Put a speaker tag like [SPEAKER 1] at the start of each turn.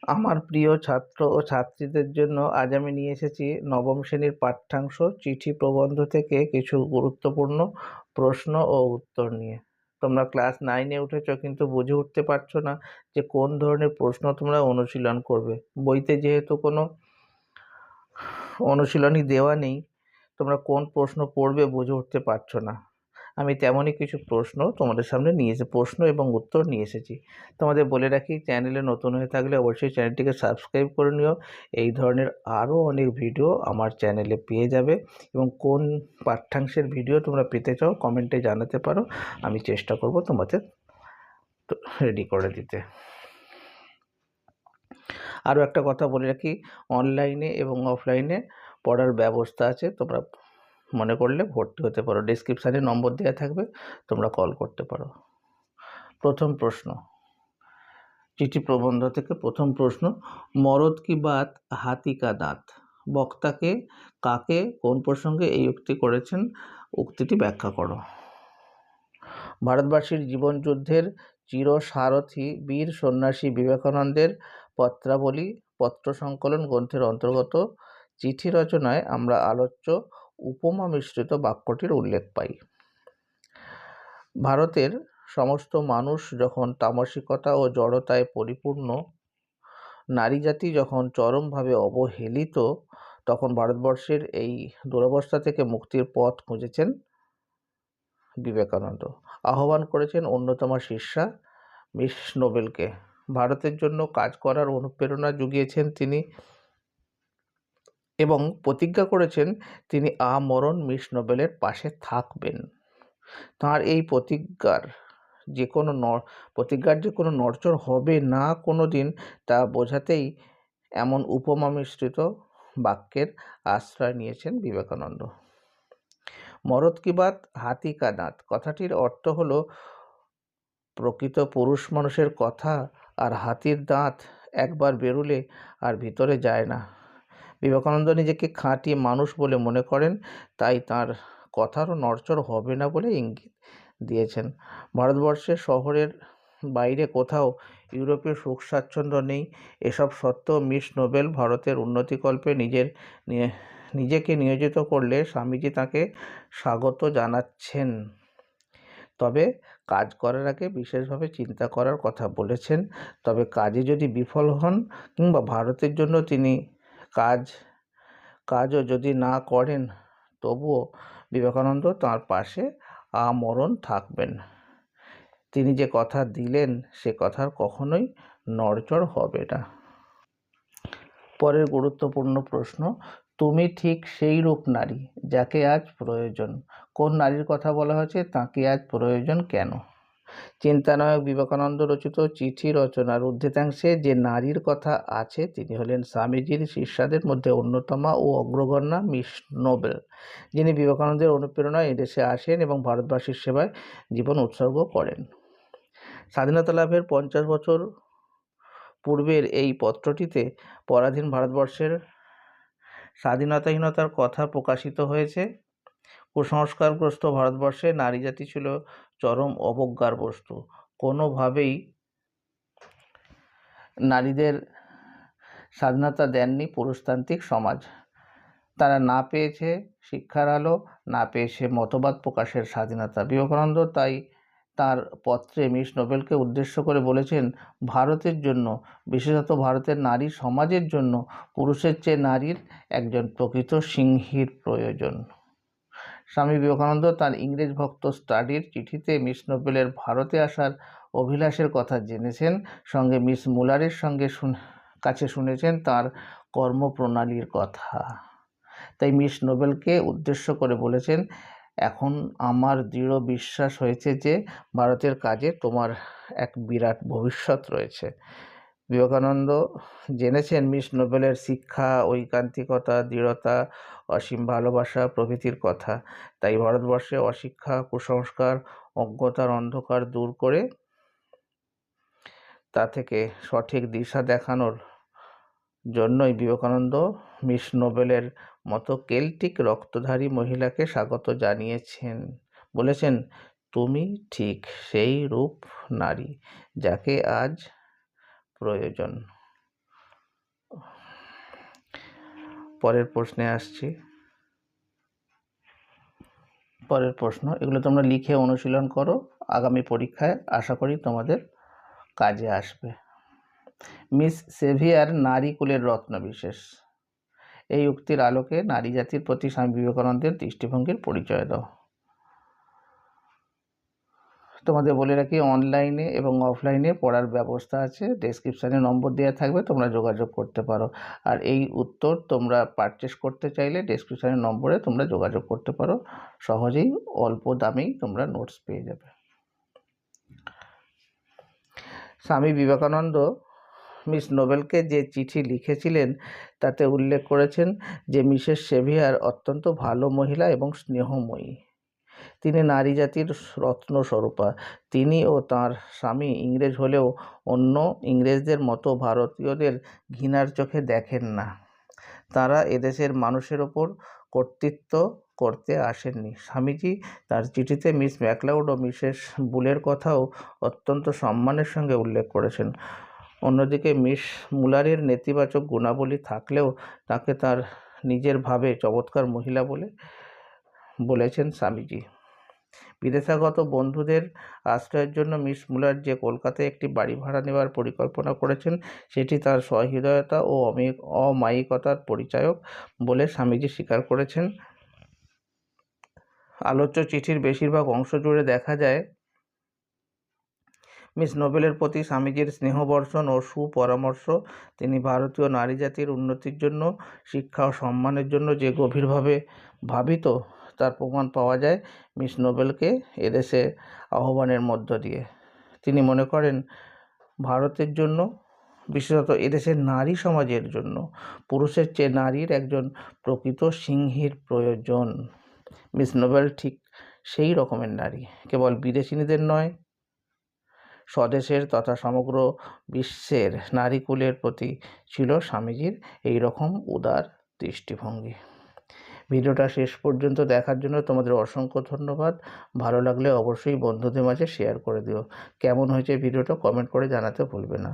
[SPEAKER 1] আমার প্রিয় ছাত্র ও ছাত্রীদের জন্য আজ আমি নিয়ে এসেছি নবম শ্রেণীর পাঠ্যাংশ চিঠি প্রবন্ধ থেকে কিছু গুরুত্বপূর্ণ প্রশ্ন ও উত্তর নিয়ে। তোমরা ক্লাস 9-এ উঠেছো কিন্তু বুঝে উঠতে পারছো না যে কোন ধরনের প্রশ্ন তোমরা অনুশীলন করবে। বইতে যেহেতু কোনো অনুশীলনী দেওয়া নেই, তোমরা কোন প্রশ্ন পড়বে বুঝে উঠতে পারছো না। আমি তেমনই কিছু প্রশ্ন এবং উত্তর নিয়ে এসেছি। তোমাদের বলে রাখি, চ্যানেলে নতুন হয়ে থাকলে অবশ্যই চ্যানেলটিকে সাবস্ক্রাইব করে নিও। এই ধরনের আরও অনেক ভিডিও আমার চ্যানেলে পেয়ে যাবে, এবং কোন পাঠ্যাংশের ভিডিও তোমরা পেতে চাও কমেন্টে জানাতে পারো। আমি চেষ্টা করব তোমাদের রেডি করে দিতে। আরও একটা কথা বলে রাখি, অনলাইনে এবং অফলাইনে পড়ার ব্যবস্থা আছে। তোমরা মনে করলে ভর্তি হতে পারো, ডেসক্রিপশানে নম্বর দেওয়া থাকবে, তোমরা কল করতে পারো। প্রথম প্রশ্ন, চিঠি প্রবন্ধ থেকে প্রথম প্রশ্ন, মরদ কি বাত হাতি কা দাঁত। বক্তাকে কাকে কোন প্রসঙ্গে এই উক্তি করেছেন, উক্তিটি ব্যাখ্যা করো। ভারতবাসীর জীবনযুদ্ধের চিরসারথী বীর সন্ন্যাসী বিবেকানন্দের পত্রাবলী পত্র সংকলন গ্রন্থের অন্তর্গত চিঠি রচনায় আমরা আলোচ্য উপমা মিশ্রিত বাক্যটির উল্লেখ পাই। ভারতের সমস্ত মানুষ যখন তামসিকতা ও জড়তায় পরিপূর্ণ, নারী জাতি যখন চরমভাবে অবহেলিত, তখন ভারতবর্ষের এই দুরবস্থা থেকে মুক্তির পথ খুঁজেছেন বিবেকানন্দ। আহ্বান করেছেন অন্যতমা শিষ্যা মিস নোবেলকে। ভারতের জন্য কাজ করার অনুপ্রেরণা জুগিয়েছেন তিনি, এবং প্রতিজ্ঞা করেছেন তিনি আমরণ মিস নোবেলের পাশে থাকবেন। তাঁর এই প্রতিজ্ঞার যে কোনো নড়চড় হবে না কোনো দিন, তা বোঝাতেই এমন উপমা মিশ্রিত বাক্যের আশ্রয় নিয়েছেন বিবেকানন্দ। মরদ কি বাত হাতি কা দাঁত কথাটির অর্থ হলো, প্রকৃত পুরুষ মানুষের কথা আর হাতির দাঁত একবার বেরুলে আর ভিতরে যায় না। বিবেকানন্দ নিজেকে খাঁটি মানুষ বলে মনে করেন, তাই তাঁর কথারও নড়চড় হবে না বলে ইঙ্গিত দিয়েছেন। ভারতবর্ষের শহরের বাইরে কোথাও ইউরোপীয় সুখ স্বাচ্ছন্দ্য নেই। এসব সত্ত্বেও মিস নোবেল ভারতের উন্নতিকল্পে নিজেকে নিয়োজিত করলে স্বামীজি তাকে স্বাগত জানাচ্ছেন। তবে কাজ করার আগে বিশেষভাবে চিন্তা করার কথা বলেছেন। তবে কাজে যদি বিফল হন কিংবা ভারতের জন্য তিনি কাজও যদি না করেন, তবুও বিবেকানন্দ তাঁর পাশে আমরণ থাকবেন। তিনি যে কথা দিলেন সে কথার কখনোই নড়চড় হবে না। পরের গুরুত্বপূর্ণ প্রশ্ন, তুমি ঠিক সেই রূপ নারী যাকে আজ প্রয়োজন। কোন নারীর কথা বলা হয়েছে, তাকে আজ প্রয়োজন কেন? চিন্তানায়ক বিবেকানন্দ রচিত চিঠি রচনার উদ্ধৃতাংশে যে নারীর কথা আছে তিনি হলেন স্বামীজির শিষ্যাদের মধ্যে অন্যতমা ও অগ্রগণ্যা মিস নোবেল, যিনি বিবেকানন্দের অনুপ্রেরণায় এদেশে আসেন এবং ভারতবাসীর সেবায় জীবন উৎসর্গ করেন। স্বাধীনতা লাভের 50 বছর পূর্বের এই পত্রটিতে পরাধীন ভারতবর্ষের স্বাধীনতাহীনতার কথা প্রকাশিত হয়েছে। কুসংস্কারগ্রস্ত ভারতবর্ষে নারী জাতি ছিল চরম অবজ্ঞার বস্তু। কোনোভাবেই নারীদের স্বাধীনতা দেননি পুরুষতান্ত্রিক সমাজ। তারা না পেয়েছে শিক্ষার আলো, না পেয়েছে মতবাদ প্রকাশের স্বাধীনতা। বিবেকানন্দ তাই তার পত্রে মিস নোবেলকে উদ্দেশ্য করে বলেছেন, ভারতের জন্য, বিশেষত ভারতের নারী সমাজের জন্য পুরুষের চেয়ে নারীর একজন প্রকৃত সিংহীর প্রয়োজন। স্বামী বিবেকানন্দ তার ইংরেজ ভক্ত স্টাডির চিঠিতে মিস নোবেলের ভারতে আসার অভিলাষের কথা জেনেছেন, সঙ্গে মিস মুলারের কাছে শুনেছেন তার কর্মপ্রণালীর কথা। তাই মিস নোবেলকে উদ্দেশ্য করে বলেছেন, এখন আমার দৃঢ় বিশ্বাস হয়েছে যে ভারতের কাজে তোমার এক বিরাট ভবিষ্যৎ রয়েছে। বিবেকানন্দ জেনেছেন মিস নোবেলের শিক্ষা, ঐকান্তিকতা, দৃঢ়তা, অসীম ভালোবাসা প্রভৃতির কথা। তাই ভারতবর্ষে অশিক্ষা, কুসংস্কার, অজ্ঞতার অন্ধকার দূর করে তা থেকে সঠিক দিশা দেখানোর জন্যই বিবেকানন্দ মিস নোবেলের মতো কেল্টিক রক্তধারী মহিলাকে স্বাগত জানিয়েছেন। বলেছেন, তুমি ঠিক সেই রূপ নারী যাকে আজ প্রয়োজন। পরের প্রশ্নে আসছি। পরের প্রশ্ন, এগুলো তোমরা লিখে অনুশীলন করো, আগামী পরীক্ষায় আশা করি তোমাদের কাজে আসবে। মিস সেভিয়ার নারী কুলের রত্ন বিশেষ। এই উক্তির আলোকে নারী জাতির প্রতি স্বামী বিবেকানন্দের দৃষ্টিভঙ্গির পরিচয় দাও। তোমাদের বলে রাখি, অনলাইনে এবং অফলাইনে পড়ার ব্যবস্থা আছে, ডেসক্রিপশানে নম্বর দেওয়া থাকবে, তোমরা যোগাযোগ করতে পারো। আর এই উত্তর তোমরা পারচেস করতে চাইলে ডেসক্রিপশানের নম্বরে তোমরা যোগাযোগ করতে পারো, সহজেই অল্প দামেই তোমরা নোটস পেয়ে যাবে। স্বামী বিবেকানন্দ মিস নোবেলকে যে চিঠি লিখেছিলেন তাতে উল্লেখ করেছেন যে মিসেস সেভিয়ার অত্যন্ত ভালো মহিলা এবং স্নেহময়ী। তিনি নারী জাতির রত্নস্বরূপা। তিনি ও তাঁর স্বামী ইংরেজ হলেও অন্য ইংরেজদের মতো ভারতীয়দের ঘৃণার চোখে দেখেন না। তাঁরা এদেশের মানুষের ওপর কর্তৃত্ব করতে আসেননি। স্বামীজি তার চিঠিতে মিস ম্যাকলাউড ও মিসেস বুলের কথাও অত্যন্ত সম্মানের সঙ্গে উল্লেখ করেছেন। অন্যদিকে মিস মুলারের নেতিবাচক গুণাবলী থাকলেও তাকে তার নিজের ভাবে চমৎকার মহিলা বলেছেন স্বামীজি। বিদেশাগত বন্ধুদের আশ্রয়ের জন্য মিস মুলার যে কলকাতায় একটি বাড়ি ভাড়া নেওয়ার পরিকল্পনা করেছেন সেটি তার সহৃদয়তা ও অমায়িকতার পরিচায়ক বলে স্বামীজি স্বীকার করেছেন। আলোচ্য চিঠির বেশিরভাগ অংশ জুড়ে দেখা যায় মিস নোবেলের প্রতি স্বামীজির স্নেহবর্ষণ ও সুপরামর্শ। তিনি ভারতীয় নারী জাতির উন্নতির জন্য, শিক্ষা ও সম্মানের জন্য যে গভীরভাবে ভাবিত তার প্রমাণ পাওয়া যায় মিস নোবেলকে এদেশে আহ্বানের মধ্য দিয়ে। তিনি মনে করেন ভারতের জন্য, বিশেষত এদেশের নারী সমাজের জন্য পুরুষের চেয়ে নারীর একজন প্রকৃত সিংহীর প্রয়োজন। মিস নোবেল ঠিক সেই রকমের নারী। কেবল বিদেশিনীদের নয়, স্বদেশের তথা সমগ্র বিশ্বের নারীকুলের প্রতি ছিল স্বামীজির এই রকম উদার দৃষ্টিভঙ্গি। ভিডিওটা শেষ পর্যন্ত দেখার জন্য তোমাদের অসংখ্য ধন্যবাদ। ভালো লাগলে অবশ্যই বন্ধুদের মাঝে শেয়ার করে দিও। কেমন হয়েছে ভিডিওটা কমেন্ট করে জানাতে ভুলবে না।